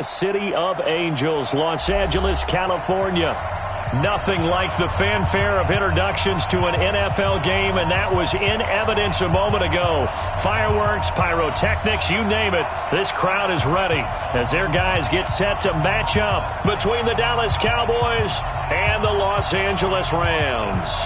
City of Angels, Los Angeles, California. Nothing like the fanfare of introductions to an NFL game, and that was in evidence a moment ago. Fireworks, pyrotechnics, you name it. This crowd is ready as their guys get set to match up between the Dallas Cowboys and the Los Angeles Rams.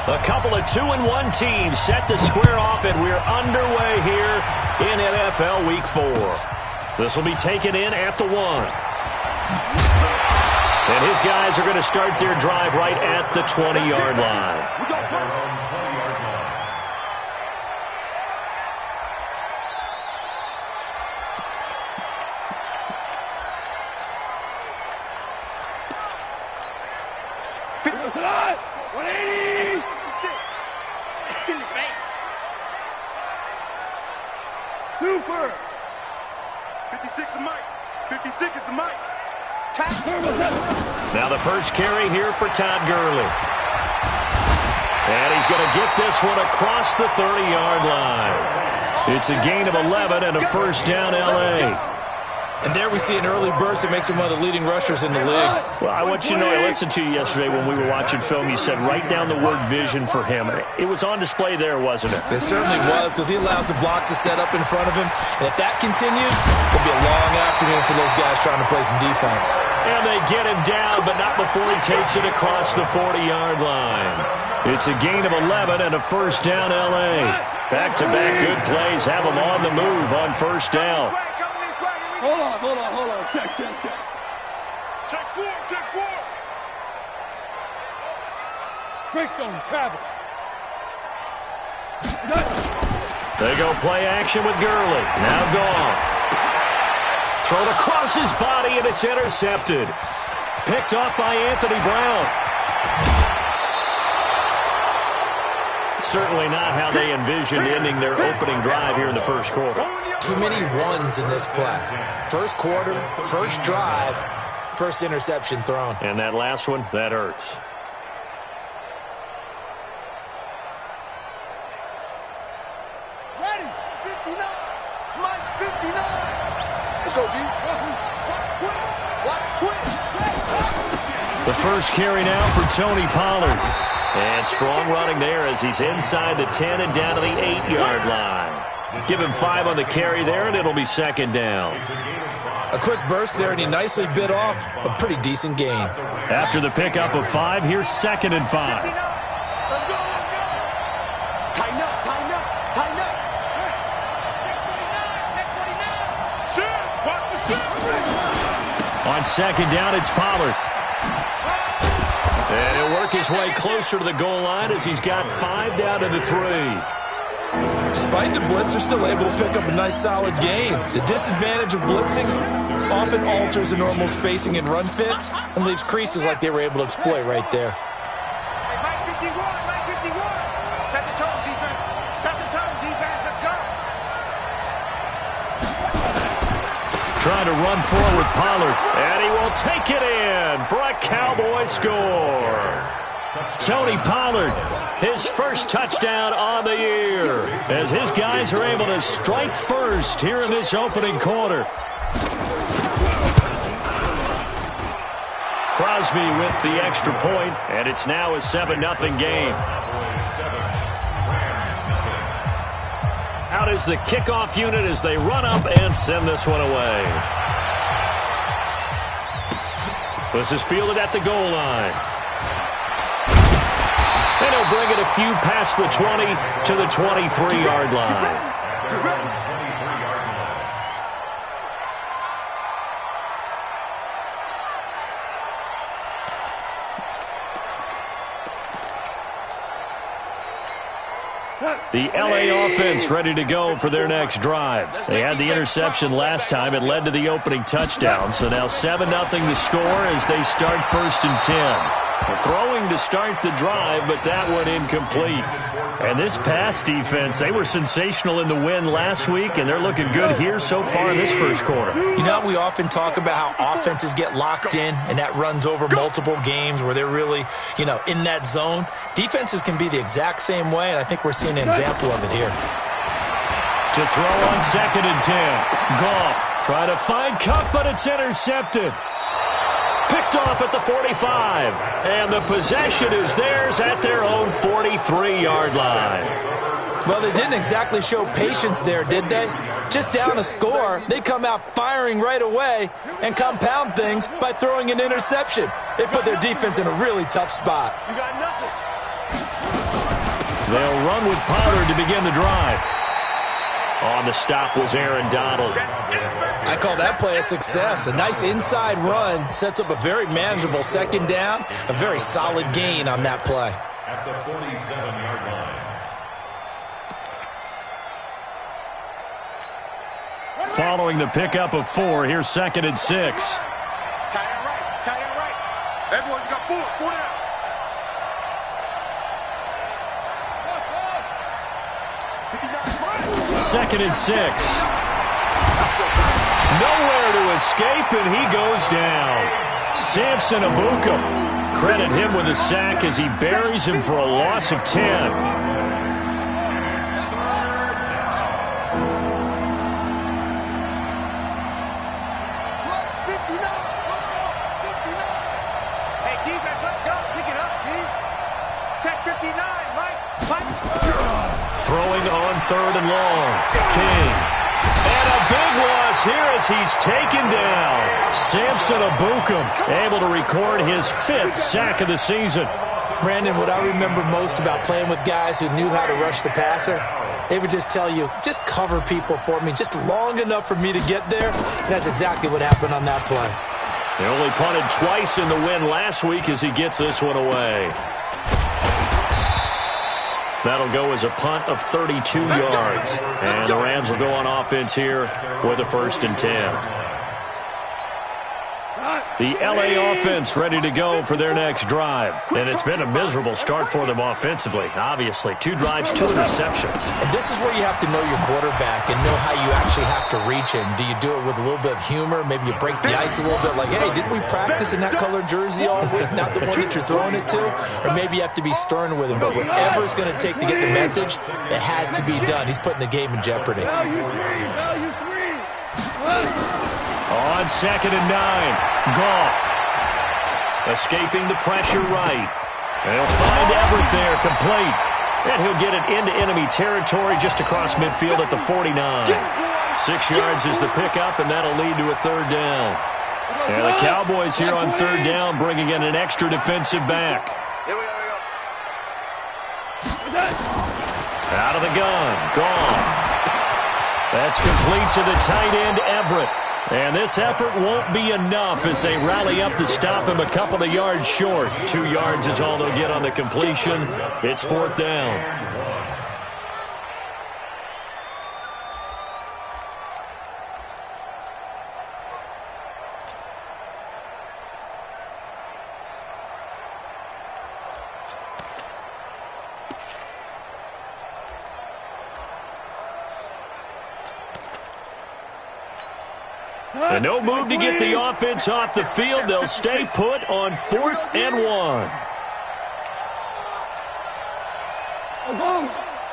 A couple of 2-1 teams set to square off, and we're underway here in NFL Week 4. This will be taken in at the 1. And his guys are going to start their drive right at the 20-yard line. Super. 56 is Mike. 56 is the Mike. Now the first carry here for Todd Gurley. And he's going to get this one across the 30-yard line. It's a gain of 11 and a first down, L.A. And there we see an early burst that makes him one of the leading rushers in the league. Well, I want you to know, I listened to you yesterday when we were watching film. You said write down the word vision for him. It was on display there, wasn't it? It certainly was, because he allows the blocks to set up in front of him. And if that continues, it'll be a long afternoon for those guys trying to play some defense. And they get him down, but not before he takes it across the 40-yard line. It's a gain of 11 and a first down, L.A. Back-to-back good plays have them on the move on first down. Hold on. Check. Check 4. Greystone, travel. They go play action with Gurley. Now gone. Thrown across his body, and it's intercepted. Picked off by Anthony Brown. Certainly not how they envisioned ending their opening drive here in the first quarter. Too many ones in this play. First quarter, first drive, first interception thrown. And that last one, that hurts. Ready. 59. Mike's 59. Let's go, D. Watch twist. The first carry now for Tony Pollard. And strong running there as he's inside the 10 and down to the 8-yard line. Give him 5 on the carry there, and it'll be second down. A quick burst there, and he nicely bit off a pretty decent gain. After the pickup of 5, here's second and 5. Let's go. Tighten up. Check 49. Shit. Watch the shit. On second down, it's Pollard. And he'll work his way closer to the goal line as he's got 5 down to the 3. Despite the blitz, they're still able to pick up a nice solid gain. The disadvantage of blitzing often alters the normal spacing and run fits and leaves creases like they were able to exploit right there. Hey, Mike 51. Set the tone, defense. Let's go. Trying to run forward with Pollard. And he will take it in for a Cowboy score. Tony Pollard, his first touchdown on the year, as his guys are able to strike first here in this opening quarter. Crosby with the extra point, and it's now a 7-0 game. Out is the kickoff unit as they run up and send this one away. This is fielded at the goal line. And he'll bring it a few past the 20 to the 23-yard line. The L.A. offense ready to go for their next drive. They had the interception last time. It led to the opening touchdown. So now 7-0 to score as they start first and 10. Throwing to start the drive, but that one incomplete. And this pass defense, they were sensational in the win last week, and they're looking good here so far in this first quarter. You know, we often talk about how offenses get locked in, and that runs over multiple games where they're really, in that zone. Defenses can be the exact same way, and I think we're seeing an example of it here. To throw on 2nd and 10. Goff trying to find Cup, but it's intercepted. Picked off at the 45, and the possession is theirs at their own 43-yard line. Well, they didn't exactly show patience there, did they? Just down a score, they come out firing right away and compound things by throwing an interception. They put their defense in a really tough spot. You got nothing. They'll run with Pollard to begin the drive. On the stop was Aaron Donald. I call that play a success. A nice inside run sets up a very manageable 2nd down. A very solid gain on that play. At the 47-yard line. Following the pickup of 4, here's 2nd and 6. Tie it right. Tie it right. Everyone's got 4. 4 down. 2nd and 6. Nowhere to escape, and he goes down. Samson Abuka. Credit him with a sack as he buries him for a loss of 10. Hey, defense, let's go. Pick it up, Pete. Check 59, Mike. Throwing on 3rd and long. King. And a big loss here as he's taken down. Samson Abuka able to record his 5th sack of the season. Brandon, what I remember most about playing with guys who knew how to rush the passer, they would just tell you, just cover people for me, just long enough for me to get there. And that's exactly what happened on that play. They only punted twice in the win last week as he gets this one away. That'll go as a punt of 32 yards. And the Rams will go on offense here with a 1st and 10. The LA offense ready to go for their next drive. And it's been a miserable start for them offensively, obviously. 2 drives, 2 interceptions. And this is where you have to know your quarterback and know how you actually have to reach him. Do you do it with a little bit of humor? Maybe you break the ice a little bit like, hey, didn't we practice in that colored jersey all week, not the one that you're throwing it to? Or maybe you have to be stern with him. But whatever it's going to take to get the message, it has to be done. He's putting the game in jeopardy. On 2nd and 9, Goff escaping the pressure right. They'll find Everett there, complete. And he'll get it into enemy territory just across midfield at the 49. 6 yards is the pickup, and that'll lead to a 3rd down. And the Cowboys here on 3rd down bringing in an extra defensive back. Here we go. Out of the gun, Goff. That's complete to the tight end, Everett. And this effort won't be enough as they rally up to stop him a couple of yards short. 2 yards is all they'll get on the completion. It's 4th down. And no move to get the offense off the field. They'll stay put on 4th and 1.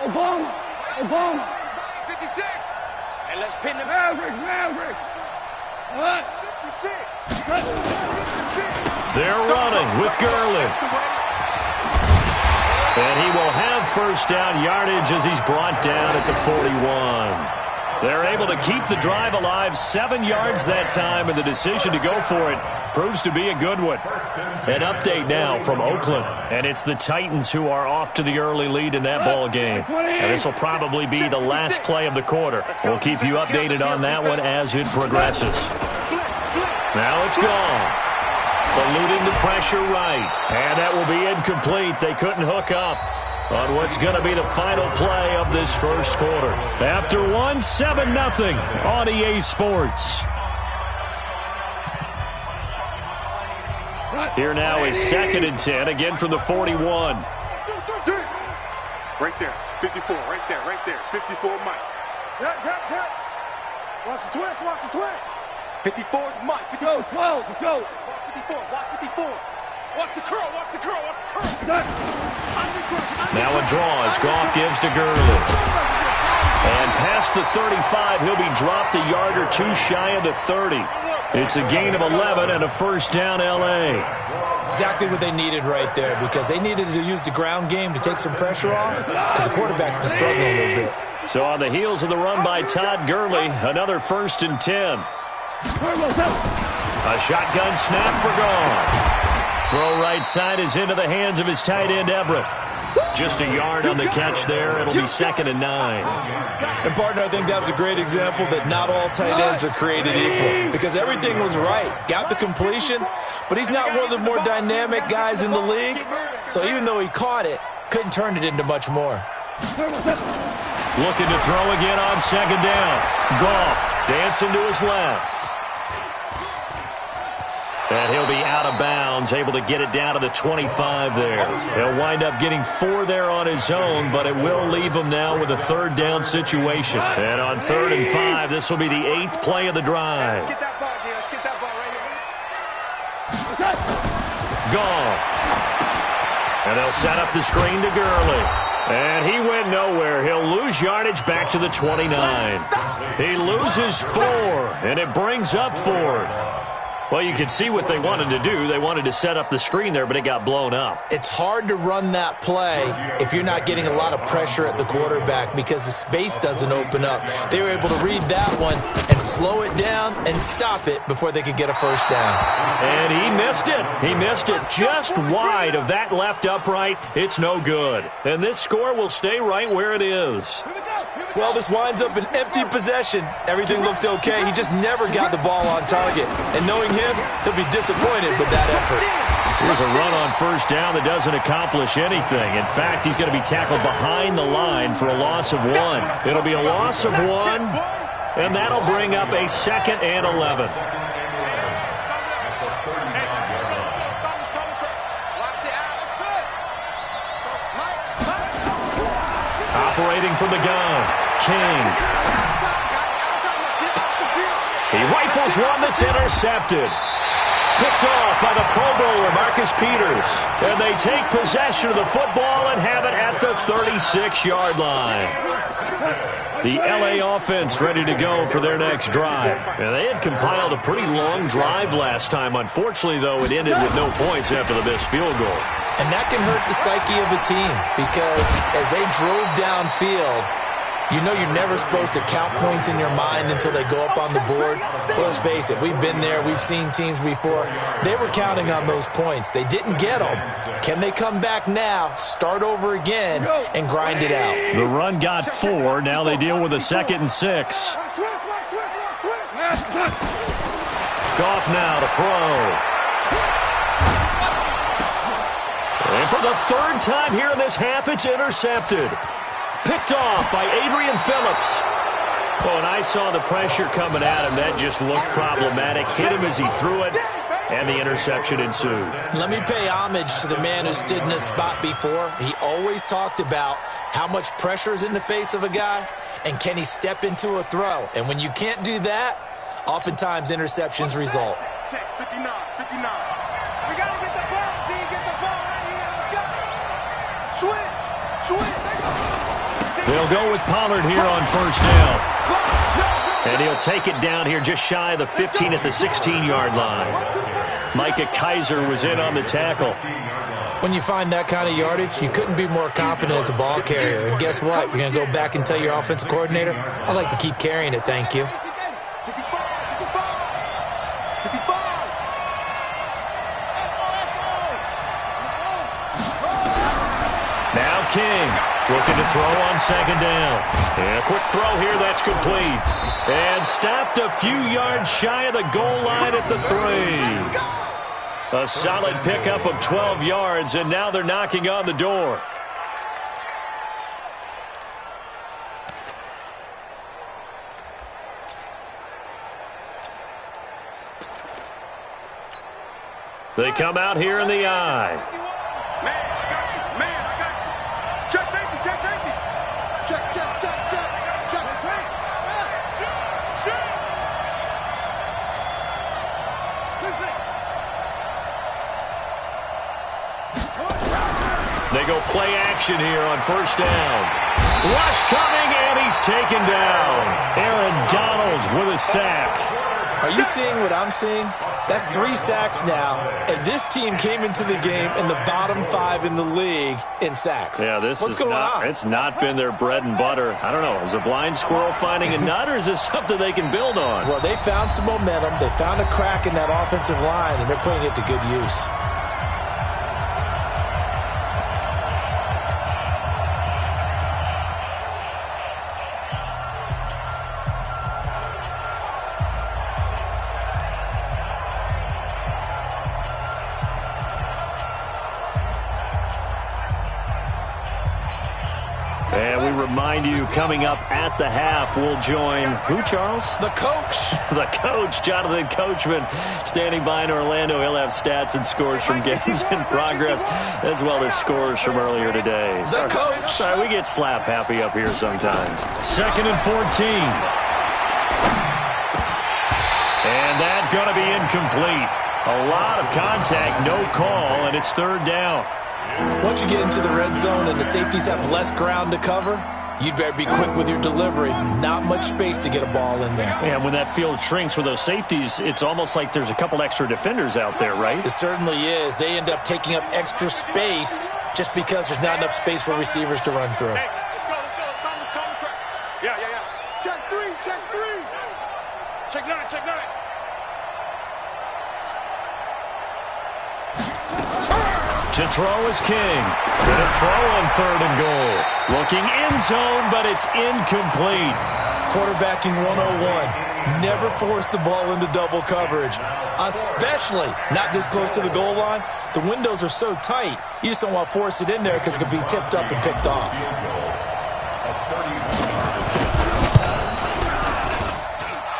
Obama. 56. And let's pin the Maverick. What? 56. They're running with Gurley. And he will have 1st down yardage as he's brought down at the 41. They're able to keep the drive alive, 7 yards that time, and the decision to go for it proves to be a good one. An update now from Oakland, and it's the Titans who are off to the early lead in that ball game. And this will probably be the last play of the quarter. We'll keep you updated on that one as it progresses. Now it's gone. Eluding the pressure right, and that will be incomplete. They couldn't hook up on what's going to be the final play of this first quarter. After 7-0 on EA Sports. Here now is 2nd and 10, again from the 41. Right there, 54, right there, 54 Mike. Yeah. Watch the twist, 54 is Mike. 54. Go. Watch 54, watch 54. Watch the curl. Now a draw as Goff gives to Gurley. And past the 35, he'll be dropped a yard or two shy of the 30. It's a gain of 11 and a first down L.A. Exactly what they needed right there, because they needed to use the ground game to take some pressure off, because the quarterback's been struggling a little bit. So on the heels of the run by Todd Gurley, another 1st and 10. A shotgun snap for Goff. Throw right side is into the hands of his tight end, Everett. Just a yard on the catch there. It'll be 2nd and 9. And, partner, I think that was a great example that not all tight ends are created equal, because everything was right. Got the completion, but he's not one of the more dynamic guys in the league. So even though he caught it, couldn't turn it into much more. Looking to throw again on 2nd down. Goff dancing to his left. And he'll be out of bounds, able to get it down to the 25 there. He'll wind up getting 4 there on his own, but it will leave him now with a 3rd down situation. And on 3rd and 5, this will be the 8th play of the drive. Let's get that ball, D. Let's get that ball right here. Goff. And they'll set up the screen to Gurley. And he went nowhere. He'll lose yardage back to the 29. He loses 4, and it brings up 4th. Well, you can see what they wanted to do. They wanted to set up the screen there, but it got blown up. It's hard to run that play if you're not getting a lot of pressure at the quarterback, because the space doesn't open up. They were able to read that one and slow it down and stop it before they could get a first down. And he missed it. He missed it just wide of that left upright. It's no good. And this score will stay right where it is. Well, this winds up an empty possession. Everything looked okay. He just never got the ball on target. And knowing him, he'll be disappointed with that effort. Here's a run on 1st down that doesn't accomplish anything. In fact, he's going to be tackled behind the line for a loss of 1. It'll be a loss of 1, and that'll bring up a 2nd and 11. Operating from the gun, King. He rifles one that's intercepted. Picked off by the Pro Bowler, Marcus Peters. And they take possession of the football and have it at the 36-yard line. The L.A. offense ready to go for their next drive. And they had compiled a pretty long drive last time. Unfortunately, though, it ended with no points after the missed field goal. And that can hurt the psyche of a team, because as they drove downfield, you know you're never supposed to count points in your mind until they go up on the board. But let's face it, we've been there. We've seen teams before. They were counting on those points. They didn't get them. Can they come back now, start over again, and grind it out? The run got 4. Now they deal with a 2nd and 6. Goff now to throw. And for the 3rd time here in this half, it's intercepted. Picked off by Adrian Phillips. Oh, and I saw the pressure coming at him. That just looked problematic. Hit him as he threw it, and the interception ensued. Let me pay homage to the man who stood in this spot before. He always talked about how much pressure is in the face of a guy, and can he step into a throw. And when you can't do that, oftentimes interceptions result. Check, 59. We got to get the ball, D. Get the ball right here. Let's go. Switch. They'll go with Pollard here on 1st down. And he'll take it down here just shy of the 15 at the 16-yard line. Micah Kaiser was in on the tackle. When you find that kind of yardage, you couldn't be more confident as a ball carrier. And guess what? You're going to go back and tell your offensive coordinator, I'd like to keep carrying it, thank you. Now King looking to throw on 2nd down. And a quick throw here, that's complete. And stopped a few yards shy of the goal line at the 3. A solid pickup of 12 yards, and now they're knocking on the door. They come out here in the eye. Man, I got you. Man, I got you. Check safety, check safety. Check, check, check, check. Check, check. They go play action here on first down. Rush coming, and he's taken down. Aaron Donald with a sack. Are you seeing what I'm seeing? That's 3 sacks now, and this team came into the game in the bottom 5 in the league in sacks. Yeah, What's going on? It's not been their bread and butter. I don't know. Is a blind squirrel finding a nut, or is this something they can build on? Well, they found some momentum. They found a crack in that offensive line, and they're putting it to good use. And we remind you, coming up at the half, we'll join who, Charles? The coach. The coach, Jonathan Coachman, standing by in Orlando. He'll have stats and scores from games in progress, as well as scores from earlier today. The coach. Sorry, we get slap happy up here sometimes. 2nd and 14. And that's going to be incomplete. A lot of contact, no call, and it's 3rd down. Once you get into the red zone and the safeties have less ground to cover, you'd better be quick with your delivery. Not much space to get a ball in there. And when that field shrinks with those safeties, it's almost like there's a couple extra defenders out there, right? It certainly is. They end up taking up extra space just because there's not enough space for receivers to run through. Hey, let's go. Yeah. Check 3, check 3. Check 9, check 9. To throw is King. Gonna throw on 3rd and goal. Looking end zone, but it's incomplete. Quarterbacking 101. Never force the ball into double coverage, especially not this close to the goal line. The windows are so tight, you just don't want to force it in there because it could be tipped up and picked off.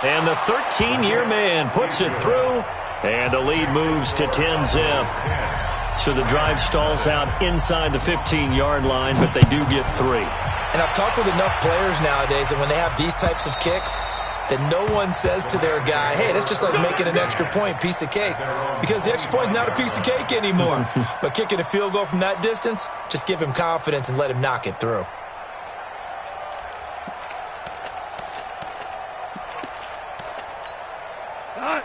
And the 13-year man puts it through, and the lead moves to 10-zip. So the drive stalls out inside the 15-yard line, but they do get 3. And I've talked with enough players nowadays that when they have these types of kicks, that no one says to their guy, hey, that's just like making an extra point, piece of cake. Because the extra point is not a piece of cake anymore. But kicking a field goal from that distance, just give him confidence and let him knock it through.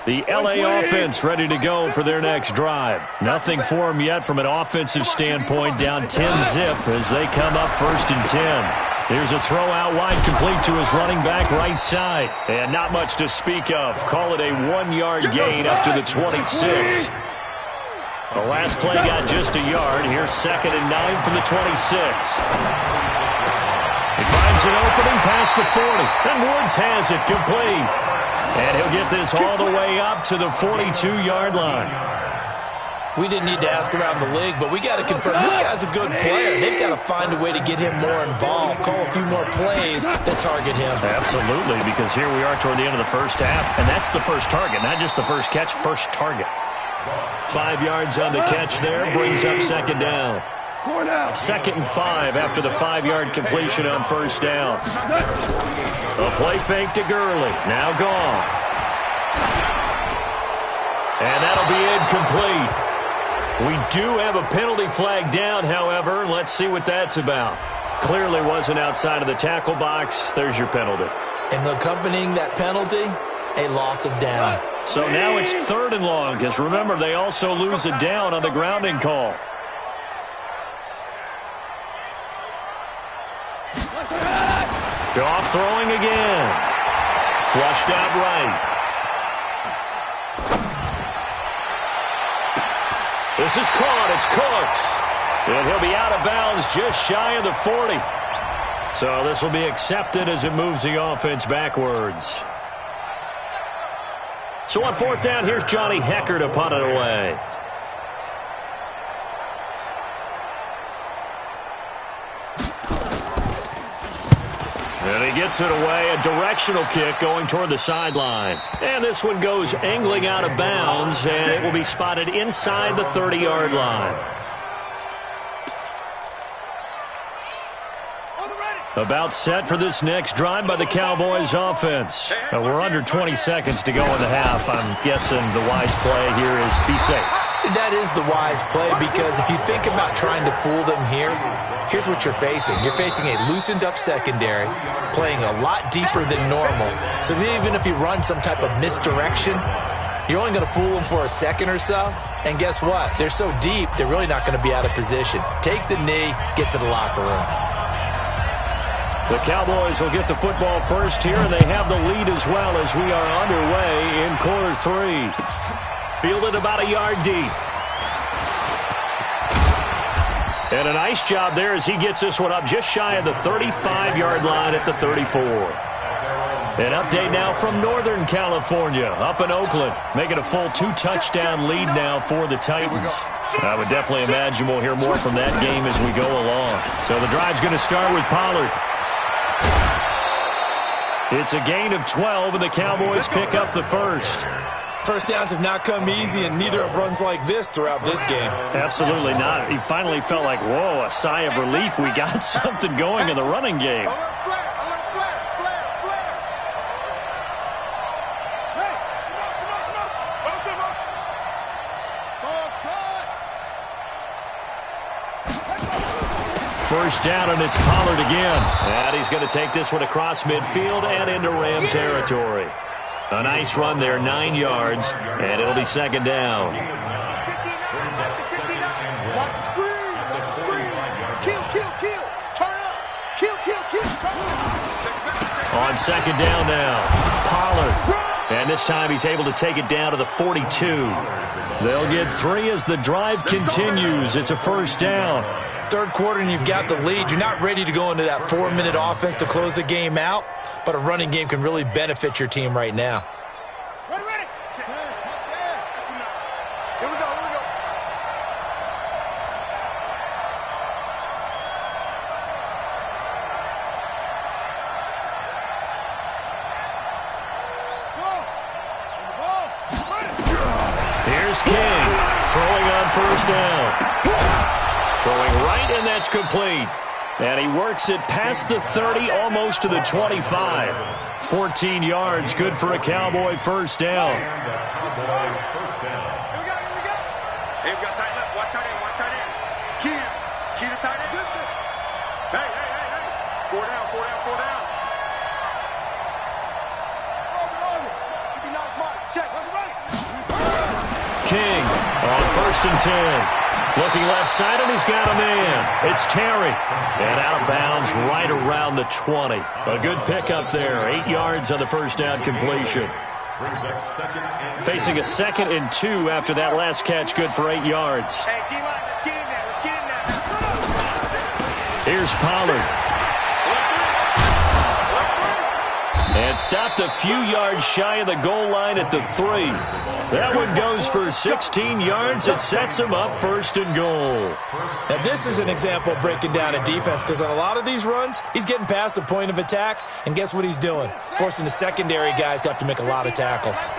The LA offense ready to go for their next drive. Nothing for them yet from an offensive standpoint, down 10-zip as they come up 1st and 10. Here's a throw out wide, complete to his running back right side. And not much to speak of. Call it a 1-yard gain up to the 26. The last play got just a yard. Here's 2nd and 9 from the 26. He finds an opening past the 40. And Woods has it complete. And he'll get this all the way up to the 42-yard line. We didn't need to ask around the league, but we got to confirm this guy's a good player. They've got to find a way to get him more involved, call a few more plays that target him. Absolutely, because here we are toward the end of the first half, and that's the first target, not just the first catch, first target. 5 yards on the catch there, brings up 2nd down. 2nd and 5 after the 5-yard completion on 1st down. A play fake to Gurley. Now gone. And that'll be incomplete. We do have a penalty flag down, however. Let's see what that's about. Clearly wasn't outside of the tackle box. There's your penalty. And accompanying that penalty, a loss of down. So now it's 3rd and long, because remember, they also lose a down on the grounding call. Goff throwing again. Flushed out right. This is caught. It's Cooks. And he'll be out of bounds just shy of the 40. So this will be accepted as it moves the offense backwards. So on 4th down, here's Johnny Hecker to punt it away. And he gets it away, a directional kick going toward the sideline. And this one goes angling out of bounds, and it will be spotted inside the 30-yard line. About set for this next drive by the Cowboys offense. We're under 20 seconds to go in the half. I'm guessing the wise play here is be safe. That is the wise play, because if you think about trying to fool them here, here's what you're facing. You're facing a loosened up secondary, playing a lot deeper than normal. So even if you run some type of misdirection, you're only going to fool them for a second or so. And guess what? They're so deep, they're really not going to be out of position. Take the knee, get to the locker room. The Cowboys will get the football first here, and they have the lead as well as we are underway in quarter 3. Fielded about a yard deep. And a nice job there as he gets this one up just shy of the 35-yard line at the 34. An update now from Northern California, up in Oakland, making a full 2-touchdown lead now for the Titans. I would definitely imagine we'll hear more from that game as we go along. So the drive's going to start with Pollard. It's a gain of 12, and the Cowboys pick up the first. First downs have not come easy, and neither have runs like this throughout this game. Absolutely not. He finally felt like, whoa, a sigh of relief. We got something going in the running game. First down, and it's Pollard again. And he's going to take this one across midfield and into Ram territory. A nice run there, 9 yards, and it'll be second down. On second down now, Pollard. And this time he's able to take it down to the 42. They'll get 3 as the drive continues. It's a first down. Third quarter and you've got the lead. You're not ready to go into that 4-minute offense to close the game out, but a running game can really benefit your team right now. Ready. Here we go. Here's King, throwing on first down. Throwing right, and that's complete. And he works it past the 30, almost to the 25. 14 yards, good for a Cowboy first down. Here we go. Hey, we got tight left. Watch tight end. Key to tight end. Hey. 4 down. Check, right. King on first and 10. Looking left side, and he's got a man. It's Terry. And out of bounds right around the 20. A good pickup there. 8 yards on the first down completion. Facing a 2nd and 2 after that last catch, good for 8 yards. Hey, D-line, let's get in there. Here's Pollard. And stopped a few yards shy of the goal line at the 3. That one goes for 16 yards. It sets him up first and goal. Now, this is an example of breaking down a defense, because on a lot of these runs, he's getting past the point of attack, and guess what he's doing? Forcing the secondary guys to have to make a lot of tackles.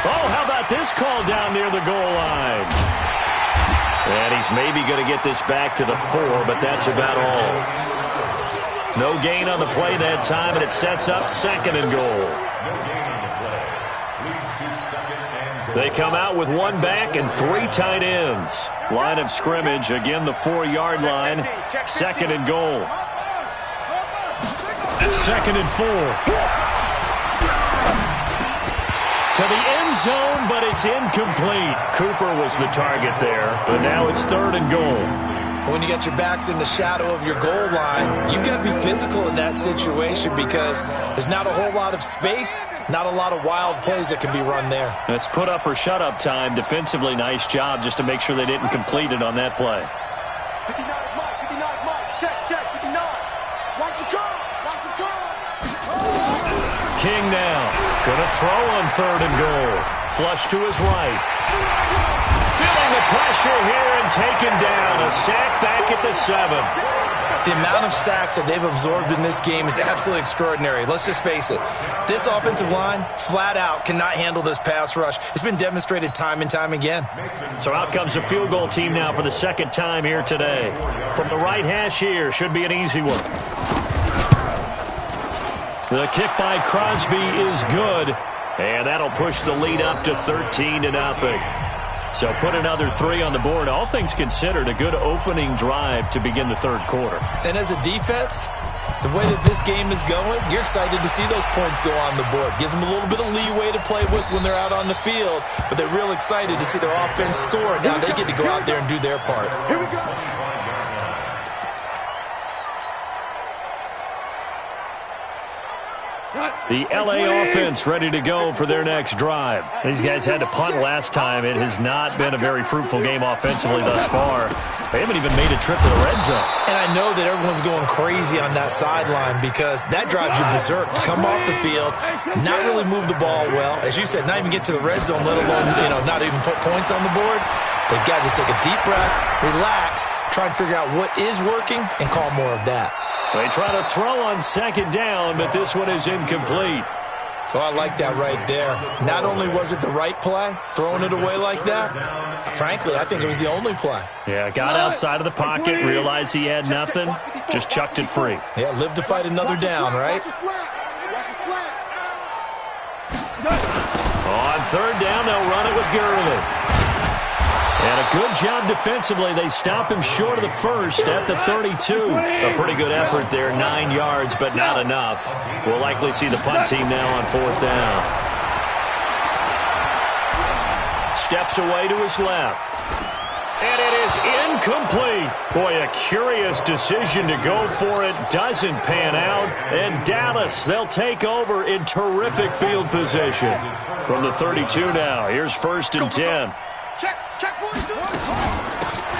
Oh, how about this call down near the goal line? And he's maybe going to get this back to the 4, but that's about all. No gain on the play that time, and it sets up 2nd and goal. They come out with 1 back and 3 tight ends. Line of scrimmage, again the 4-yard line. 2nd and goal. 2nd and 4. To the end zone, but it's incomplete. Cooper was the target there, but now it's 3rd and goal. When you got your backs in the shadow of your goal line, you've got to be physical in that situation, because there's not a whole lot of space, not a lot of wild plays that can be run there. It's put up or shut up time. Defensively, nice job just to make sure they didn't complete it on that play. 59 Mike. Check, 59. Watch the curve. King now. Going to throw on 3rd and goal. Flush to his right. Feeling the pressure here and taken down. A sack back at the 7. The amount of sacks that they've absorbed in this game is absolutely extraordinary. Let's just face it. This offensive line, flat out, cannot handle this pass rush. It's been demonstrated time and time again. So out comes a field goal team now for the second time here today. From the right hash here, should be an easy one. The kick by Crosby is good, and that'll push the lead up to 13-0. So put another 3 on the board. All things considered, a good opening drive to begin the third quarter. And as a defense, the way that this game is going, you're excited to see those points go on the board. Gives them a little bit of leeway to play with when they're out on the field, but they're real excited to see their offense score. Now they get to go out there and do their part. Here we go. The L.A. offense ready to go for their next drive. These guys had to punt last time. It has not been a very fruitful game offensively thus far. They haven't even made a trip to the red zone. And I know that everyone's going crazy on that sideline because that drives you berserk to come off the field, not really move the ball well. As you said, not even get to the red zone, let alone, not even put points on the board. They've got to just take a deep breath, relax, try and figure out what is working, and call more of that. They try to throw on second down, but this one is incomplete. So I like that right there. Not only was it the right play, throwing it away like that, frankly, I think it was the only play. Yeah, got outside of the pocket, realized he had nothing, just chucked it free. Yeah, live to fight another down, right? On third down, they'll run it with Gurley. And a good job defensively. They stop him short of the first at the 32. A pretty good effort there, 9 yards, but not enough. We'll likely see the punt team now on fourth down. Steps away to his left. And it is incomplete. Boy, a curious decision to go for it. Doesn't pan out. And Dallas, they'll take over in terrific field position. From the 32 now, here's 1st and 10.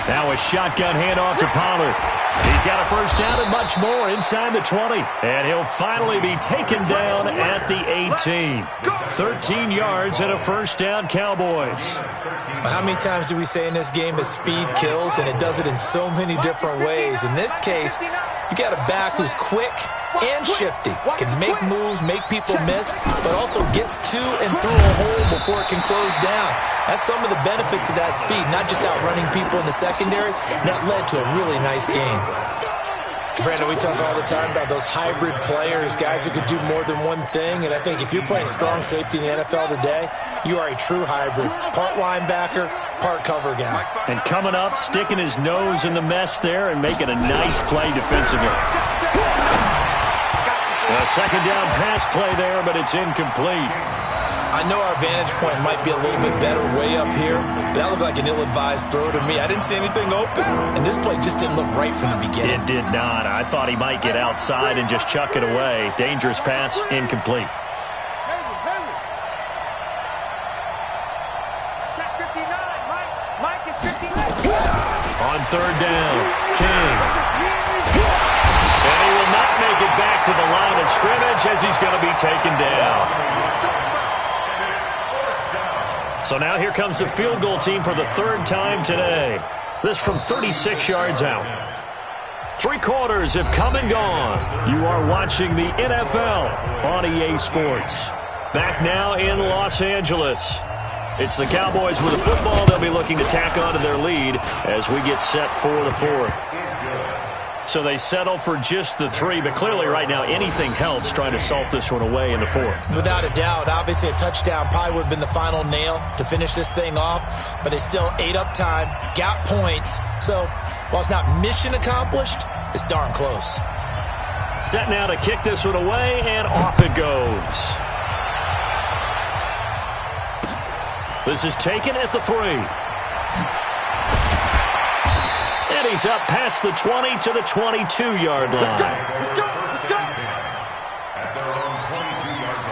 Now a shotgun handoff to Pollard. He's got a first down and much more inside the 20. And he'll finally be taken down at the 18. 13 yards and a first down, Cowboys. How many times do we say in this game that speed kills, and it does it in so many different ways? In this case, you got a back who's quick and shifty, can make moves, make people miss, but also gets to and through a hole before it can close down. That's some of the benefits of that speed, not just outrunning people in the secondary. That led to a really nice game. Brandon, we talk all the time about those hybrid players, guys who could do more than one thing, and I think if you're playing strong safety in the NFL today, you are a true hybrid. Part linebacker, part cover guy. And coming up, sticking his nose in the mess there and making a nice play defensively. A second down pass play there, but it's incomplete. I know our vantage point might be a little bit better way up here, but that looked like an ill-advised throw to me. I didn't see anything open, and this play just didn't look right from the beginning. It did not. I thought he might get outside and just chuck it away. Dangerous pass, incomplete. On third down, King. And he will not make it back to the line of scrimmage as he's going to be taken down. So now here comes the field goal team for the third time today. This from 36 yards out. 3 quarters have come and gone. You are watching the NFL on EA Sports. Back now in Los Angeles. It's the Cowboys with the football. They'll be looking to tack on to their lead as we get set for the fourth. So they settle for just the 3, but clearly right now anything helps trying to salt this one away in the fourth. Without a doubt, obviously a touchdown probably would have been the final nail to finish this thing off, but it's still ate up time, got points. So while it's not mission accomplished, it's darn close. Set now to kick this one away, and off it goes. This is taken at the 3. And he's up past the 20 to the 22-yard line. Let's go. At their own 22-yard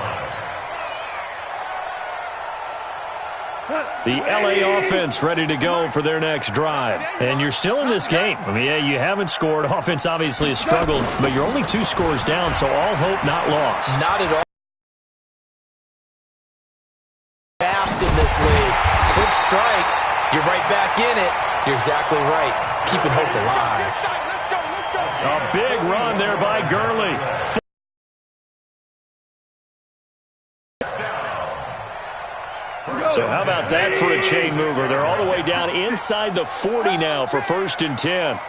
line. The L.A. offense ready to go for their next drive. And you're still in this game. I mean, yeah, you haven't scored. Offense obviously has struggled, but you're only 2 scores down, so all hope not lost. Not at all. Fast in this league. quick strikes, you're right back in it. You're exactly right. Keeping hope alive. A big run there by Gurley. So how about that for a chain mover? They're all the way down inside the 40 now for 1st and 10.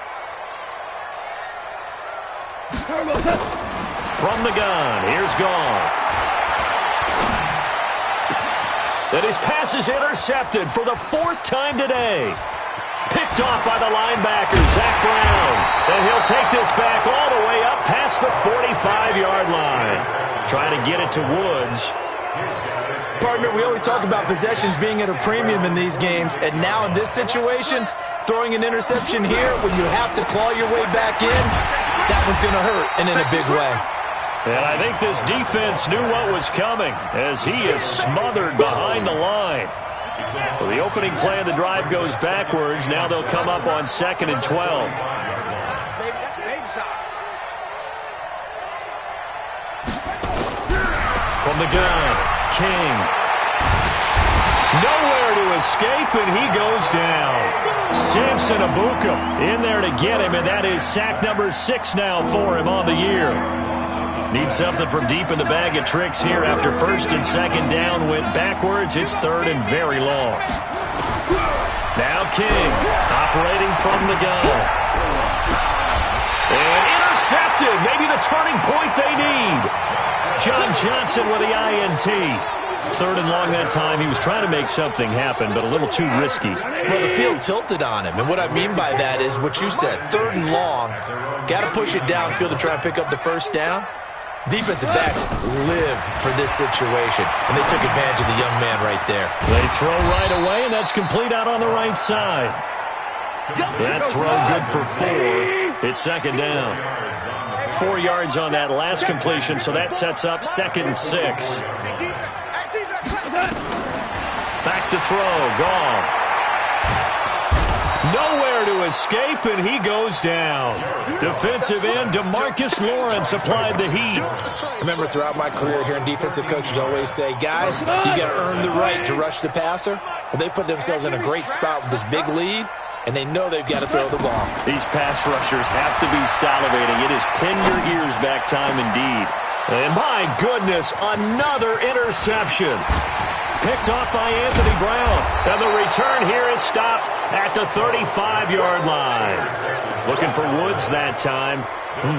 From the gun, here's Goff. And his pass is intercepted for the 4th time today. Picked off by the linebacker, Zach Brown. And he'll take this back all the way up past the 45-yard line. Trying to get it to Woods. Partner, we always talk about possessions being at a premium in these games. And now in this situation, throwing an interception here when you have to claw your way back in, that one's going to hurt, and in a big way. And I think this defense knew what was coming as he is smothered behind the line. So the opening play of the drive goes backwards. Now they'll come up on 2nd and 12. From the gun, King. Nowhere to escape, and he goes down. Samson Abuka in there to get him, and that is sack number 6 now for him on the year. Needs something from deep in the bag of tricks here after 1st and 2nd down went backwards. It's 3rd and very long. Now King operating from the gun. And intercepted. Maybe the turning point they need. John Johnson with the INT. 3rd and long that time. He was trying to make something happen, but a little too risky. Well, the field tilted on him, and what I mean by that is what you said. 3rd and long. Got to push it downfield to try and pick up the 1st down. Defensive backs live for this situation, and they took advantage of the young man right there. They throw right away, and that's complete out on the right side. That throw good for 4. It's 2nd down. 4 yards on that last completion, so that sets up 2nd and 6. Back to throw, Goff. Nowhere to escape, and he goes down. Defensive end DeMarcus Lawrence applied the heat. Remember, throughout my career here in defensive coaches always say, guys, you got to earn the right to rush the passer. Well, they put themselves in a great spot with this big lead, and they know they've got to throw the ball. These pass rushers have to be salivating. It is pin your ears back time indeed. And my goodness, another interception. Picked off by Anthony Brown. And the return here is stopped at the 35-yard line. Looking for Woods that time.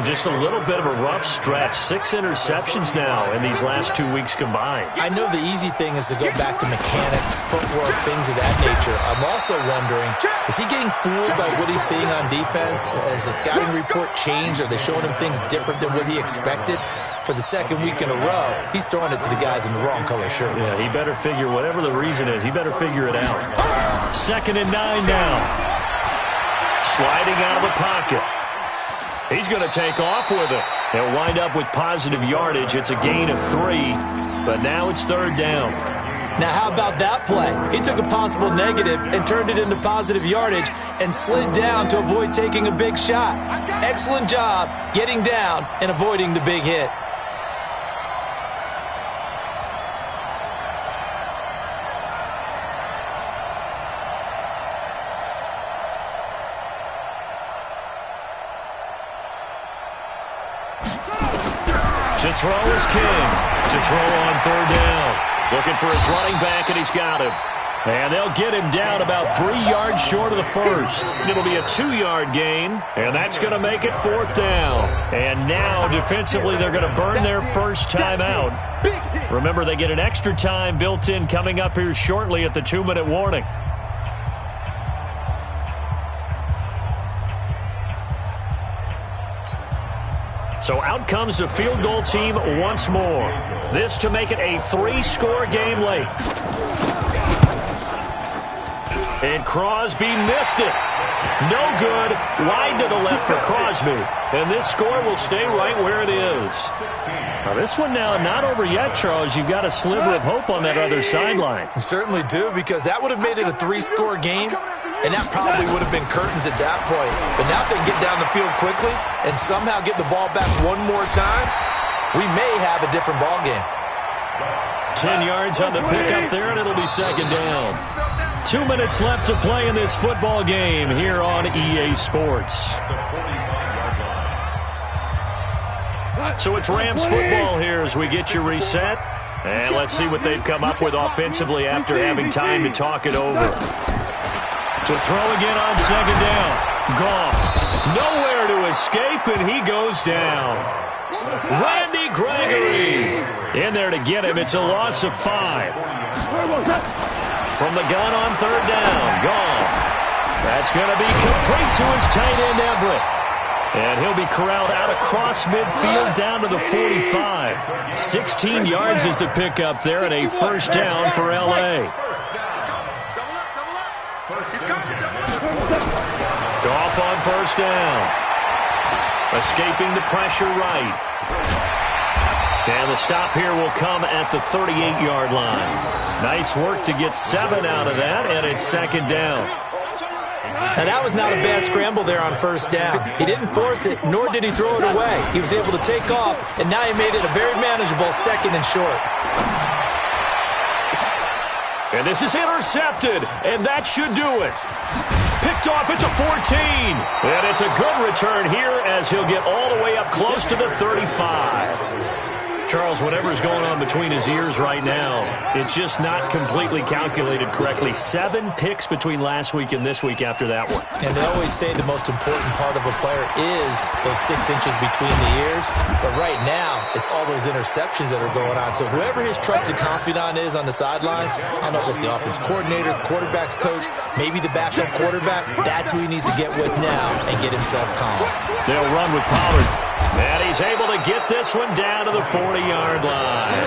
Just a little bit of a rough stretch. 6 interceptions now in these last 2 weeks combined. I know the easy thing is to go back to mechanics, footwork, things of that nature. I'm also wondering, is he getting fooled by what he's seeing on defense? Has the scouting report changed? Are they showing him things different than what he expected? For the 2nd week in a row, he's throwing it to the guys in the wrong color shirts. Yeah, he better figure, whatever the reason is, he better figure it out. 2nd and 9 now. Sliding out of the pocket. He's going to take off with it. He'll wind up with positive yardage. It's a gain of 3, but now it's 3rd down. Now, how about that play? He took a possible negative and turned it into positive yardage and slid down to avoid taking a big shot. Excellent job getting down and avoiding the big hit. To throw is King. To throw on 3rd down. Looking for his running back, and he's got him. And they'll get him down about 3 yards short of the 1st. It'll be a 2-yard gain, and that's going to make it 4th down. And now, defensively, they're going to burn their first time out. Remember, they get an extra time built in coming up here shortly at the 2-minute warning. So out comes the field goal team once more. This to make it a 3-score game late. And Crosby missed it. No good. Wide to the left for Crosby. And this score will stay right where it is. Now this one now not over yet, Charles. You've got a sliver of hope on that other sideline. You certainly do, because that would have made it a 3-score game. And that probably would have been curtains at that point. But now if they can get down the field quickly and somehow get the ball back one more time, we may have a different ball game. 10 yards on the pickup there, and it'll be 2nd down. 2 minutes left to play in this football game here on EA Sports. So it's Rams football here as we get you reset. And let's see what they've come up with offensively after having time to talk it over. To throw again on second down. Goff. Nowhere to escape, and he goes down. Randy Gregory in there to get him. It's a loss of 5. From the gun on third down. Goff. That's going to be complete to his tight end, Everett. And he'll be corralled out across midfield down to the 45. 16 yards is the pickup there and a first down for L.A. Goff on first down. Escaping the pressure right. And the stop here will come at the 38-yard line. Nice work to get 7 out of that, and it's second down. And that was not a bad scramble there on first down. He didn't force it, nor did he throw it away. He was able to take off, and now he made it a very manageable second and short. And this is intercepted, and that should do it. Picked off at the 14. And it's a good return here as he'll get all the way up close to the 35. Charles, whatever's going on between his ears right now, it's just not completely calculated correctly. 7 picks between last week and this week after that one. And they always say the most important part of a player is those 6 inches between the ears. But right now, it's all those interceptions that are going on. So whoever his trusted confidant is on the sidelines, I don't know if it's the offense coordinator, the quarterback's coach, maybe the backup quarterback, that's who he needs to get with now and get himself calm. They'll run with Pollard. And he's able to get this one down to the 40-yard line.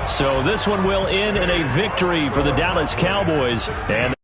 So this one will end in a victory for the Dallas Cowboys. And